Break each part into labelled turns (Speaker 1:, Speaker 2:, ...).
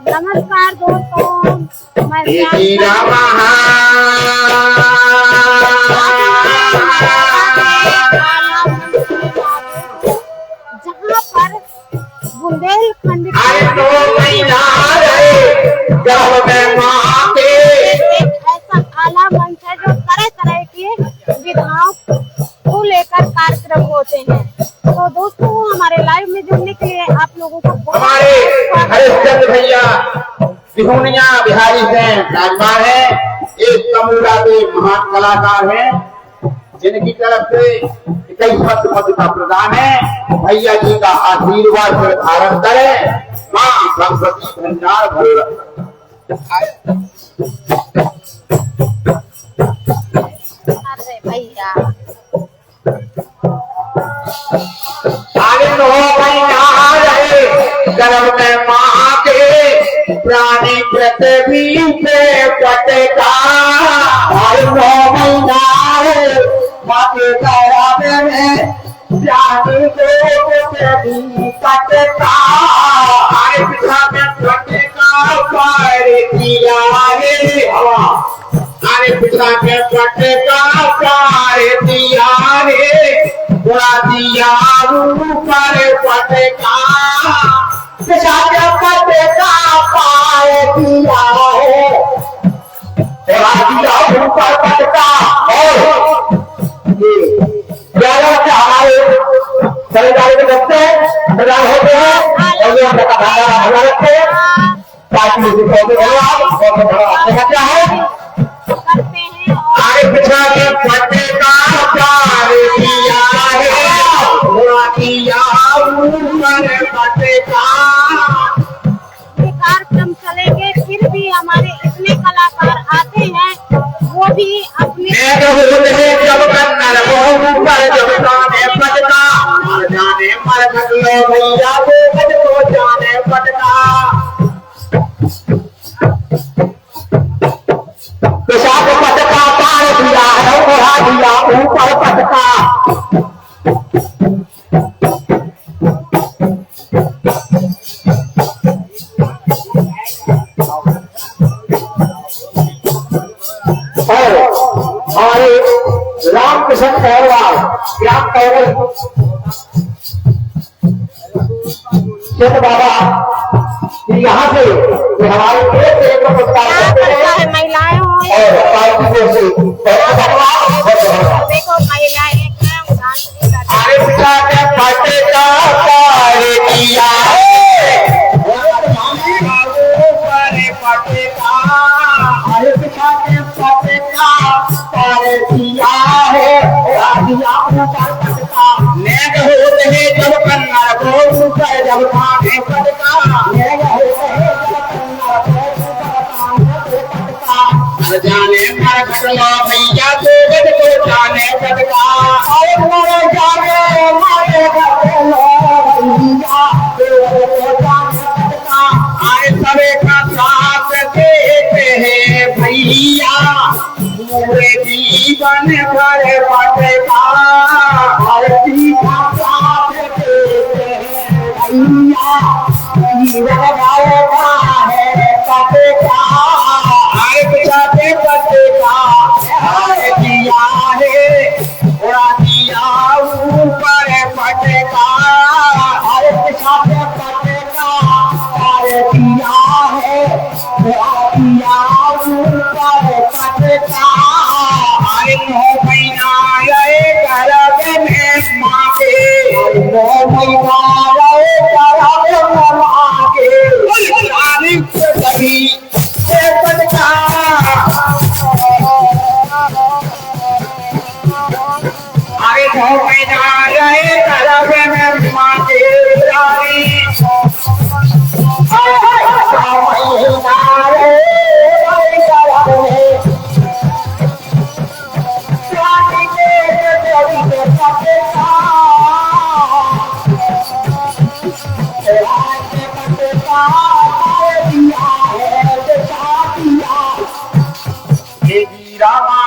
Speaker 1: नमस्कार दोस्तों, मैं जहाँ पर बुंदेलखंड एक ऐसा आला मंच है जो तरह तरह की विधाओं को लेकर कार्यक्रम होते हैं। तो दोस्तों, हमारे लाइव में जुड़ने के लिए आप लोगों को
Speaker 2: हमारे हरिश्चंद्र भैया सिहुनिया बिहारी से राजमार है, एक तमुरा के महान कलाकार हैं, जिनकी तरफ से 21 पद का प्रदान है। भैया जी का आशीर्वाद से धारण करे, मां सरस्वती भंडार भर।
Speaker 1: अरे भैया
Speaker 2: आनंद हो महीना रहे गर्भ में माँ के, प्राणी पृथ्वी पे पटका। आनंद हो महीना रहे माँ के गर्भ में, प्राणी पृथ्वी पटका। आए पिता में पटका पार किया रे हवा, आरे पिता के पटका पार दिया रे, बुरा दिया ऊपर पटका। पिता के पटका पार दिया है, बुरा दिया ऊपर पटका। और ग्यारह से हमारे सरदार के बच्चे प्रदान होते हैं, और ये हमारा भला रखते हैं ताकि क्या है
Speaker 1: करते हैं।
Speaker 2: आगे पिछड़ा के पटका पार दिया है, बुरा दिया ऊपर पटका।
Speaker 1: ये कार्यक्रम चलेंगे, फिर भी हमारे इतने कलाकार आते हैं, वो भी अपने
Speaker 2: जब कन्नर ऊपर जब जाने पटका, मर जाने मर भगलो भैया को जाने पटका। पेशाब पटका पार दिया है, बढ़ा दिया ऊपर पटका। हमारे रामकृष्ण पहलवान ग्राम कैवल बाबा यहाँ से हमारे एक पुरस्कार करते हैं।
Speaker 1: महिलाएं देखो, महिलाएं
Speaker 2: आरे पिता के पटका पार दिया है, पटका। आरे पिता के पटका पार दिया है, दिया ऊपर पटका। नेक होते हैं जब कन्नर को ऊपर जब भागे पटका, नेक होते हैं जब कन्नर को ऊपर भागे पटका। मर जाने मर भगलो भैया को जाने पटका। अरे मर जाने मर भगलो भैया को जाने पटका। आए सबे का साथ देते हैं भैया, पूरे जीवन भर पटका। भारती का साथ देते हैं भैया, जीवन गाएगा है पटका। आए पिता के पटका पार दिया है, उड़ा दिया ऊपर पटका। आए पिता के पटका पार दिया है, उड़ा दिया ऊपर पटका। आए 9 महीना रहे गर्भ में माँ के, 9 महीना रहे गर्भ में माँ के, सभी पटका। आगे 9 महीना रहे गर्भ में माँ के, 9 महीना रहे गर्भ में, प्राणी के पटका। पटका दिया है, दिया रामा।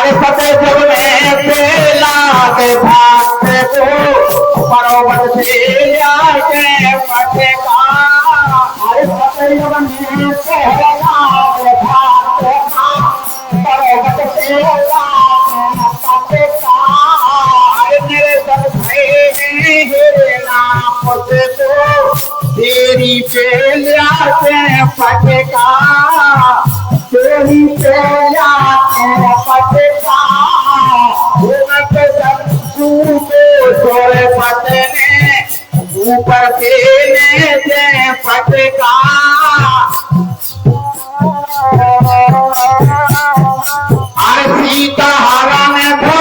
Speaker 2: अरे फतेह जब में बेला के भाग्य को पर्वत से आके फटेगा। अरे फतेह जब में बेला के भाग्य को पर्वत से आके फटेगा। अरे मेरे सब भाई हेरा फते को तेरी बेला के फटेगा। तेरी बेला के फटेगा। घूमत शत्रु को सोए फटने ऊपर देने से फटेगा। अरे सीता हरण भो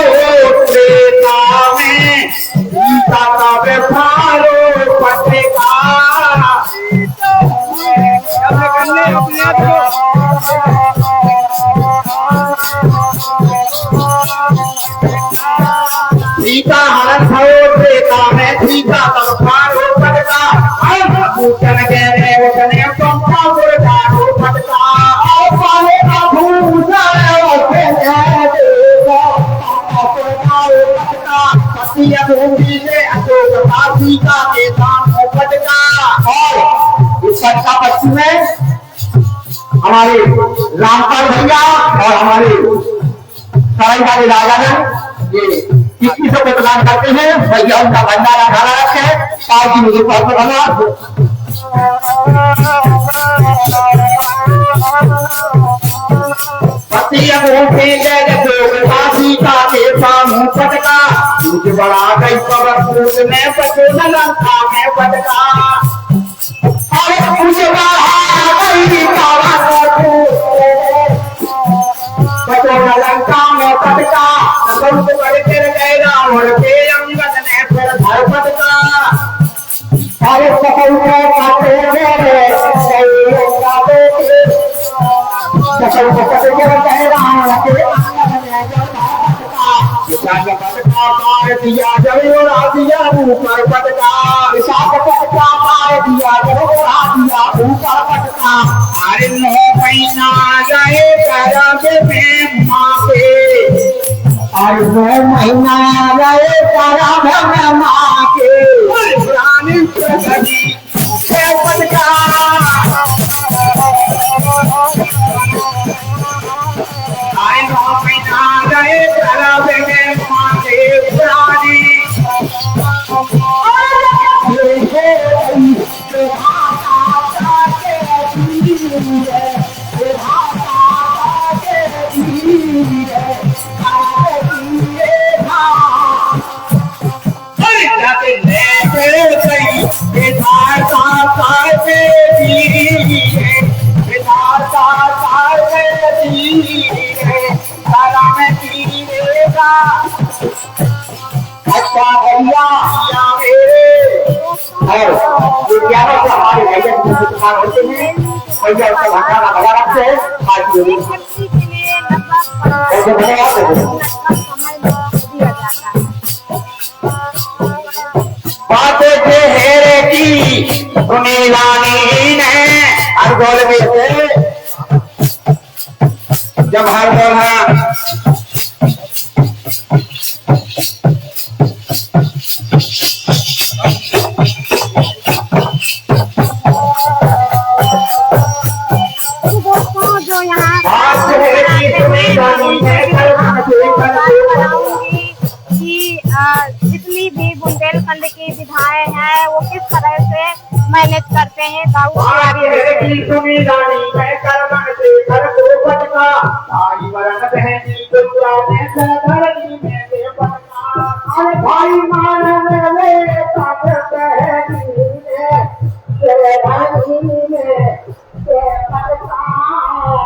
Speaker 2: त्रेता में सीता का व्यवहारो फटेगा। सीता हरण भो त्रेता में सीता का व्यवहारो फटेगा। भूषण कहने वचने पंखारो फटका। पाले का भूषण भूमि से अशोक सीता के सामने फटका। और इस फटका पश्चिम में हमारे रामपाल भैया और हमारे सराय वाले राजा ने ये 2100 को प्रदान करते हैं। भैया उनका भंडारा खाना रखे पाल की मुझे पास बना। सीता के सामने फटका। मुझे बड़ा गई पवर फूल में पचोला लंका में फटका। मुझे पचोला लंका में फटका। करके गए रावण के अंगद ने फिर घर फटका। अरे सकल दिया जरूर दिया ऊपर पटका। दिया जरूर दिया ऊपर पटका। अरे 9 महीना गए करम में माँ के। अरे 9 महीना गए करम में माँ के। रानी पटका। अरे 9 महीना गए करम में माँ के। रानी अच्छा भैया हमारे भैया होते हैं। भैया उसका भंडारा भरा रखते हैं। बातें थे हेरे की सुनीलानी ने अरगोल में से जब हर बोला
Speaker 1: जितनी भी बुंदेलखंड की विधाएं हैं वो किस तरह से मैनेज करते हैं।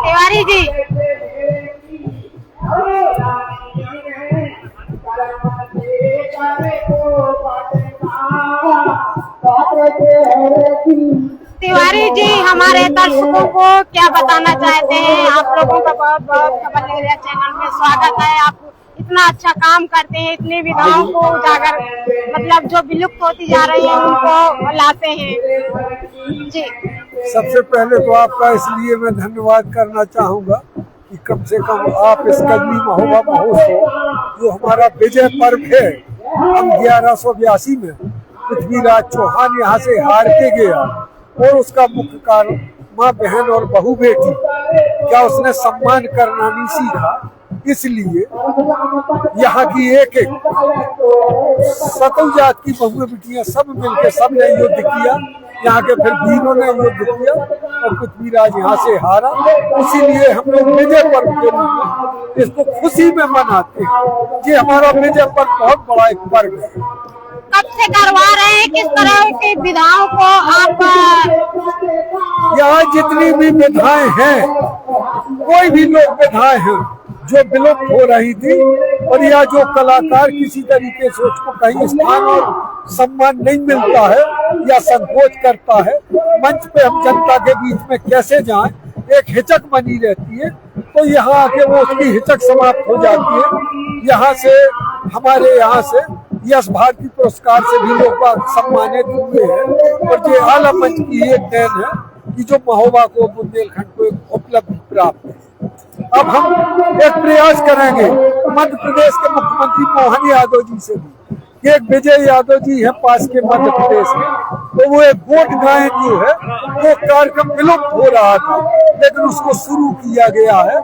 Speaker 1: तिवारी जी तिवारी जी हमारे दर्शकों को क्या बताना चाहते हैं। आप लोगों का बहुत बहुत खबर मीडिया चैनल में स्वागत है। आप इतना अच्छा काम करते हैं, इतनी विधाओं को उजागर मतलब जो विलुप्त होती जा रही है उनको लाते हैं जी।
Speaker 3: सबसे पहले तो आपका इसलिए मैं धन्यवाद करना चाहूँगा कि कम से कम आप इस कजली महोबा महोत्सव जो हमारा विजय पर्व है, हम 1182 में पृथ्वीराज चौहान यहाँ से हार के गया और उसका मुख्य कारण माँ बहन और बहू बेटी क्या उसने सम्मान करना नहीं सीखा। इसलिए यहाँ की एक एक सकल जात की बहु बेटियां सब मिलकर सबने युद्ध किया, यहाँ के फिर वीरों ने युद्ध किया और पृथ्वीराज यहाँ से हारा। इसीलिए हम लोग विजय पर्व के रूप में इसको खुशी में मनाते हैं। ये हमारा विजय पर्व बहुत बड़ा एक पर्व है।
Speaker 1: कब से करवा रहे हैं, किस तरह की विधाओं को आप?
Speaker 3: यहाँ जितनी भी विधाएं हैं, कोई भी लोग विधाएं हैं जो विलुप्त हो रही थी और या जो कलाकार किसी तरीके से उसको कहीं स्थान और सम्मान नहीं मिलता है या संकोच करता है, मंच पे हम जनता के बीच में कैसे जाएं, एक हिचक बनी रहती है। तो यहाँ आके वो उसकी हिचक समाप्त हो जाती है। यहाँ से हमारे यहाँ से यश भारती पुरस्कार से भी लोग सम्मानित हुए हैं और ये आला मंच की एक देन है कि जो महोबा को बुंदेलखंड को एक उपलब्धि प्राप्त है। अब हम एक प्रयास करेंगे मध्य प्रदेश के मुख्यमंत्री मोहन यादव जी से भी, एक विजय यादव जी है पास के मध्य प्रदेश में, तो वो एक गोट गायन जो है वो कार्यक्रम विलुप्त हो रहा था लेकिन उसको शुरू किया गया है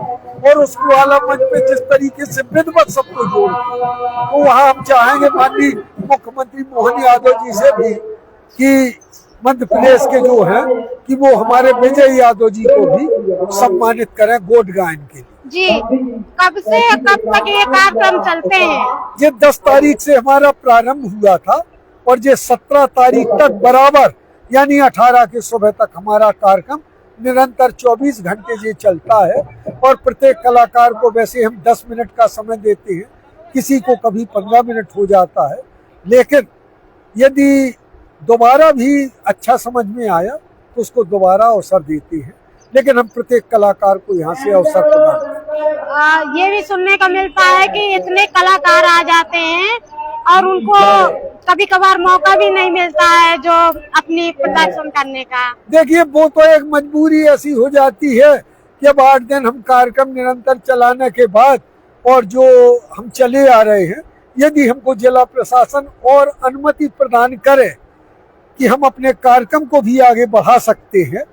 Speaker 3: और उसको आला मंच पे जिस तरीके से विधिवत सबको जोड़, तो वहाँ हम चाहेंगे माननीय मुख्यमंत्री मोहन यादव जी से भी कि मध्य प्रदेश के जो है कि वो हमारे विजय यादव जी को भी सम्मानित करें गोट गायन के लिए।
Speaker 1: जी, कब से कब तक ये कार्यक्रम चलते हैं?
Speaker 3: ये 10 तारीख से हमारा प्रारंभ हुआ था और ये 17 तारीख तक बराबर यानी 18 की सुबह तक हमारा कार्यक्रम निरंतर 24 घंटे ये चलता है। और प्रत्येक कलाकार को वैसे हम 10 मिनट का समय देते हैं, किसी को कभी 15 मिनट हो जाता है, लेकिन यदि दोबारा भी अच्छा समझ में आया तो उसको दोबारा अवसर देते हैं, लेकिन हम प्रत्येक कलाकार को यहाँ से अवसर प्रदान करते हैं।
Speaker 1: ये भी सुनने को मिलता है कि इतने कलाकार आ जाते हैं और उनको कभी कभार मौका भी नहीं मिलता है जो अपनी प्रदर्शन करने का।
Speaker 3: देखिए वो तो एक मजबूरी ऐसी हो जाती है कि अब 8 दिन हम कार्यक्रम निरंतर चलाने के बाद और जो हम चले आ रहे हैं, यदि हमको जिला प्रशासन और अनुमति प्रदान करे कि हम अपने कार्यक्रम को भी आगे बढ़ा सकते हैं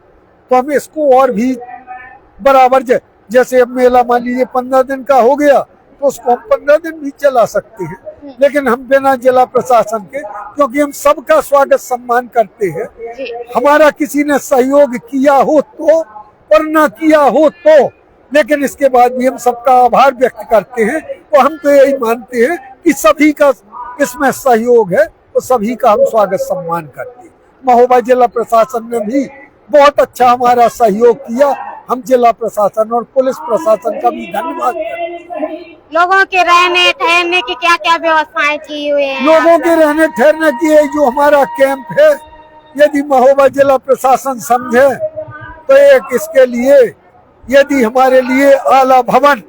Speaker 3: तो हम इसको और भी बराबर जैसे अब मेला मान लीजिए 15 दिन का हो गया तो उसको हम 15 दिन भी चला सकते हैं, लेकिन हम बिना जिला प्रशासन के, क्योंकि हम सबका स्वागत सम्मान करते हैं। हमारा किसी ने सहयोग किया हो तो और ना किया हो तो, लेकिन इसके बाद भी हम सबका आभार व्यक्त करते हैं और हम तो यही मानते हैं कि सभी का इसमें सहयोग है तो सभी का हम स्वागत सम्मान करते हैं। महोबा जिला प्रशासन ने भी बहुत अच्छा हमारा सहयोग किया, हम जिला प्रशासन और पुलिस प्रशासन का भी धन्यवाद करते हैं।
Speaker 1: लोगों के रहने ठहरने की क्या क्या व्यवस्थाएं की हुई है?
Speaker 3: लोगों के रहने ठहरने की जो हमारा कैंप है, यदि महोबा जिला प्रशासन समझे तो एक इसके लिए यदि हमारे लिए आला भवन,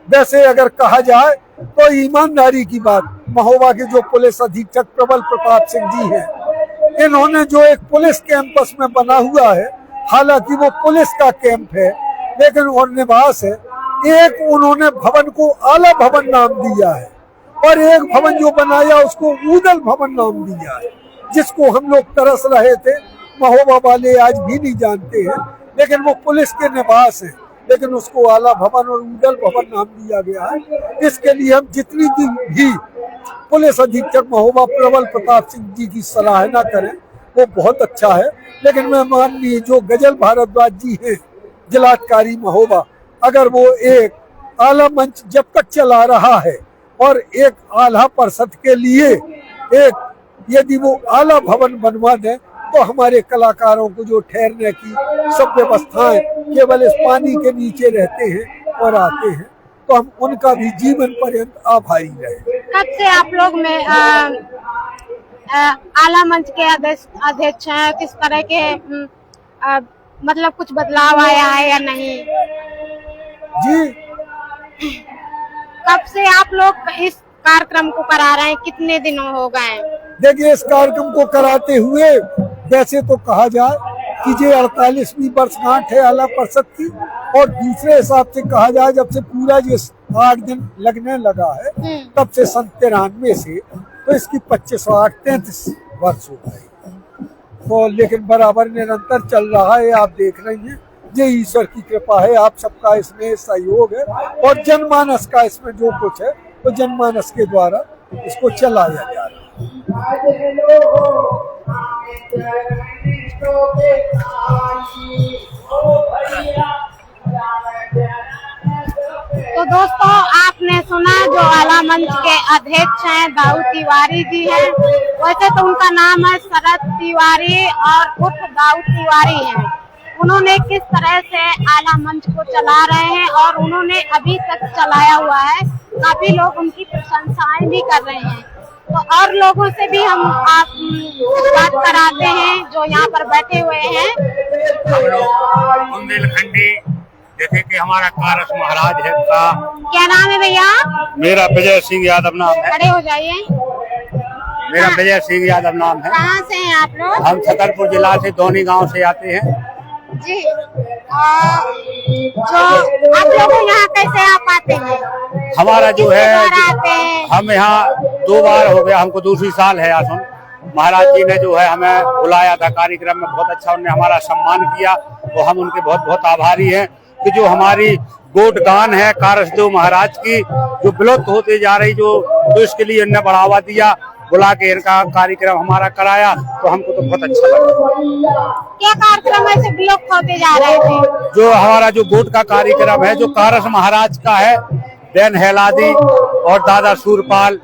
Speaker 3: वैसे अगर कहा जाए तो ईमानदारी की बात, महोबा के जो पुलिस अधीक्षक प्रबल प्रताप सिंह जी हैं, इन्होंने जो एक पुलिस कैंपस में बना हुआ है, हालांकि वो पुलिस का कैंप है लेकिन और निवास है, एक उन्होंने भवन को आला भवन नाम दिया है और एक भवन जो बनाया उसको ऊदल भवन नाम दिया है, जिसको हम लोग तरस रहे थे। महोबा वाले आज भी नहीं जानते हैं, लेकिन वो पुलिस के निवास है, लेकिन उसको आला भवन और ऊदल भवन नाम दिया गया है। इसके लिए हम जितनी भी पुलिस अधीक्षक महोबा प्रबल प्रताप सिंह जी की सराहना करें वो बहुत अच्छा है। लेकिन मैं माननीय जो गजल भारद्वाज जी हैं जिलाधिकारी महोबा, अगर वो एक आला मंच जब तक चला रहा है और एक आला परिषद के लिए एक यदि वो आला भवन बनवा दें तो हमारे कलाकारों को जो ठहरने की सब व्यवस्थाएं केवल इस पानी के नीचे रहते हैं और आते हैं, तो हम उनका भी जीवन पर्यंत आभारी रहे।
Speaker 1: कब से आप लोग में आला मंच के अध्यक्ष हैं, किस तरह के मतलब कुछ बदलाव आया है या नहीं?
Speaker 3: जी,
Speaker 1: कब से आप लोग इस कार्यक्रम को करा रहे हैं, कितने दिन हो गए?
Speaker 3: देखिए इस कार्यक्रम को कराते हुए वैसे तो कहा जाए कि ये 48वीं वर्षगांठ है आला परिषद की, और दूसरे हिसाब से कहा जाए जब से पूरा ये 8 दिन लगने लगा है तब से 93 से, तो इसकी 33 वर्ष हो गए। तो लेकिन बराबर निरंतर चल रहा है, आप देख रही हैं, ये ईश्वर की कृपा है, आप सबका इसमें सहयोग है और जनमानस का इसमें जो कुछ है तो जनमानस के द्वारा इसको चलाया जा रहा है।
Speaker 1: तो दोस्तों, आपने सुना जो आला मंच के अध्यक्ष हैं दाऊद तिवारी जी हैं। वैसे तो उनका नाम है शरद तिवारी और उर्फ दाऊद तिवारी हैं। उन्होंने किस तरह से आला मंच को चला रहे हैं और उन्होंने अभी तक चलाया हुआ है, काफी लोग उनकी प्रशंसाएं भी कर रहे हैं। तो और लोगों से भी हम आप बात कराते हैं जो यहाँ पर बैठे हुए हैं।
Speaker 4: हम लोग बुंदेलखंडी, जैसे कि हमारा कारस महाराज है का
Speaker 1: क्या नाम है भैया?
Speaker 4: मेरा विजय सिंह यादव नाम है।
Speaker 1: खड़े हो जाइए।
Speaker 4: मेरा विजय सिंह यादव नाम है।
Speaker 1: कहाँ से हैं आप लोग?
Speaker 4: हम छतरपुर जिला से दोनी गांव से आते हैं
Speaker 1: जी। जो आप लोग यहाँ कैसे आ पाते हैं?
Speaker 4: हमारा जो है
Speaker 1: आते हैं?
Speaker 4: हम यहाँ 2 बार हो गया, हमको दूसरी साल है। आसुन महाराज जी ने जो है हमें बुलाया था कार्यक्रम में, बहुत अच्छा उन्होंने हमारा सम्मान किया, तो हम उनके बहुत बहुत आभारी हैं कि जो हमारी गोट गान है कारसदेव महाराज की जो विलुप्त होते जा रही, जो इसके लिए उन्होंने बढ़ावा दिया, बुला के इनका कार्यक्रम हमारा कराया, तो हमको तो बहुत अच्छा लगा।
Speaker 1: क्या कार्यक्रम ऐसे विलुप्त होते जा रहे थे?
Speaker 4: जो हमारा जो गोट का कार्यक्रम है जो कारस महाराज का है, बैन हेलादी और दादा सूरपाल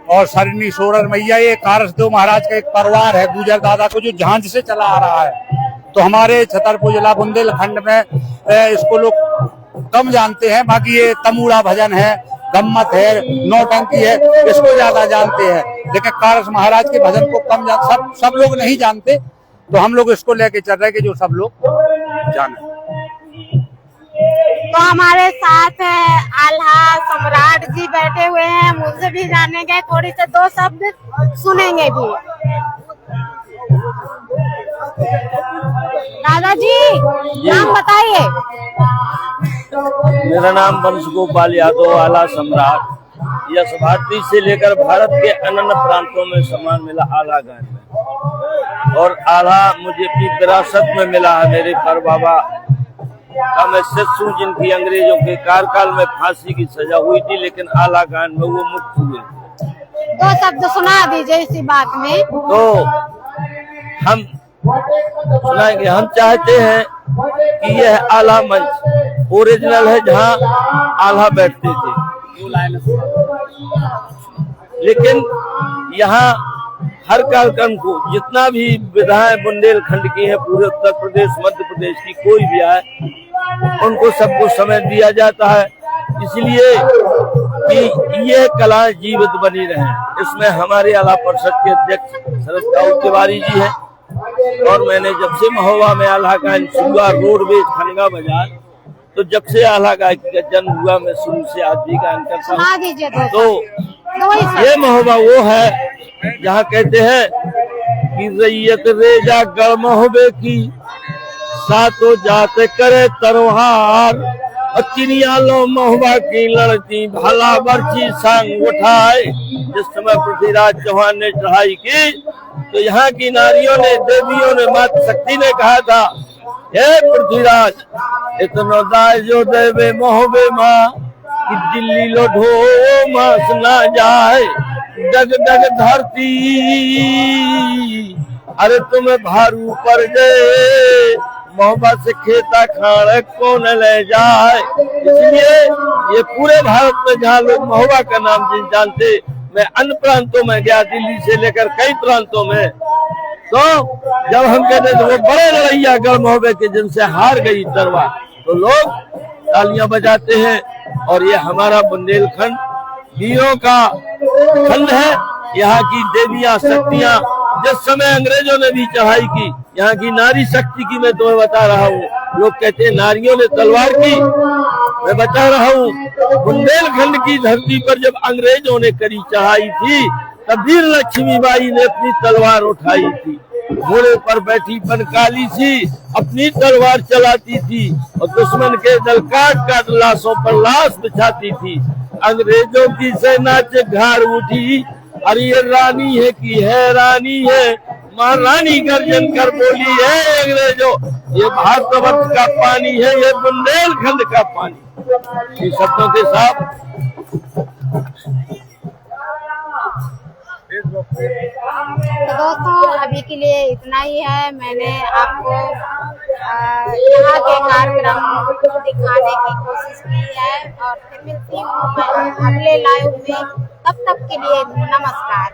Speaker 4: और सरनी सोरर मैया, ये कारसदेव महाराज का एक परिवार है गुजर दादा को जो झांझ से चला आ रहा है। तो हमारे छतरपुर जिला बुंदेलखंड में इसको लोग कम जानते हैं, बाकी ये तमूड़ा भजन है, गम्मत है, नौटंकी है, इसको ज्यादा जानते हैं, लेकिन कारस महाराज के भजन को कम सब लोग नहीं जानते। तो हम लोग इसको लेके चल रहे हैं कि जो सब लोग जाने।
Speaker 1: तो हमारे साथ आल्हा सम्राट जी बैठे हुए हैं, मुझसे भी जानेंगे, थोड़ी से 2 शब्द सुनेंगे भी। दादाजी नाम बताइए।
Speaker 5: मेरा नाम वंश गोपाल यादव, आला सम्राट। यश भारती से लेकर भारत के अन्य प्रांतों में सम्मान मिला आला गान में, और आला मुझे अपनी विरासत में मिला है। मेरे पर बाबा का मैं शिष्य हूँ, जिनकी अंग्रेजों के कार्यकाल में फांसी की सजा हुई थी, लेकिन आला गान में वो मुक्त हुए।
Speaker 1: 2 शब्द सुना दीजिए इसी बात में।
Speaker 5: तो हम सुनाएंगे। हम चाहते हैं कि यह आला मंच ओरिजिनल है, जहाँ आला बैठते थे, लेकिन यहाँ हर कार्यक्रम को जितना भी विधाएं बुंदेलखंड की है, पूरे उत्तर प्रदेश मध्य प्रदेश की कोई भी आए, उनको सबको समय दिया जाता है, इसलिए कि ये कला जीवित बनी रहे। इसमें हमारे आला परिषद के अध्यक्ष शरद तिवारी जी हैं, और मैंने जब से महोबा में आल्हा गायन शुरुआ रोडवेज खनगा बाजार, तो जब से आल्हा गायकी का जन्म हुआ मैं शुरू से आज भी गायन करता हूँ। तो ये महोबा वो है जहाँ कहते हैं कि रैयत रेजा गढ़ महोबे की सातों जात करे तरवार, चिड़िया लो महोबा की लड़ती भला बर्ची संग उठाए। जिस समय पृथ्वीराज चौहान ने चढ़ाई की, तो यहाँ की नारियों ने, देवियों ने, माता शक्ति ने कहा था, हे पृथ्वीराज, इतना दाय जो देवे मोहबे माँ कि दिल्ली लो ढो मास ना जाए, डग डग धरती अरे तुम्हें भारू पड़ जाए, मोहब्बा से खेता खाड़ कौन ले जाए। इसलिए ये पूरे भारत में जहाँ लोग महोबा का नाम जानते, मैं अन्य प्रांतों में गया, दिल्ली से लेकर कई प्रांतों में, तो जब हम कहते थे वो बड़े लड़ैया गढ़ महोबे के जिनसे हार गई तरवा, तो लोग तालियां बजाते हैं। और ये हमारा बुंदेलखंड वीरों का खंड है। यहाँ की देवियां शक्तियां, जिस समय अंग्रेजों ने भी चढ़ाई की, यहाँ की नारी शक्ति की मैं तुम्हें बता रहा हूँ। लोग कहते हैं नारियों ने तलवार की, मैं बता रहा हूँ बुंदेलखंड की धरती पर जब अंग्रेजों ने करी चढ़ाई थी, तब वीर लक्ष्मीबाई ने अपनी तलवार उठाई थी। घोड़े पर बैठी बनकाली सी अपनी तलवार चलाती थी और दुश्मन के दल काट काट लाशों पर लाश बिछाती थी। अंग्रेजों की सेना से घार उठी, अरे ये रानी है कि है रानी है, महारानी गर्जन कर बोली है अंग्रेजों, ये भारतवर्ष का पानी है, ये बुंदेलखंड का पानी। इस शब्दों के साथ
Speaker 1: तो दोस्तों अभी के लिए इतना ही है। मैंने आपको यहाँ के कार्यक्रम दिखाने की कोशिश की है और फिर मिलती हूँ मैं अगले लाइव में। तब तक के लिए नमस्कार।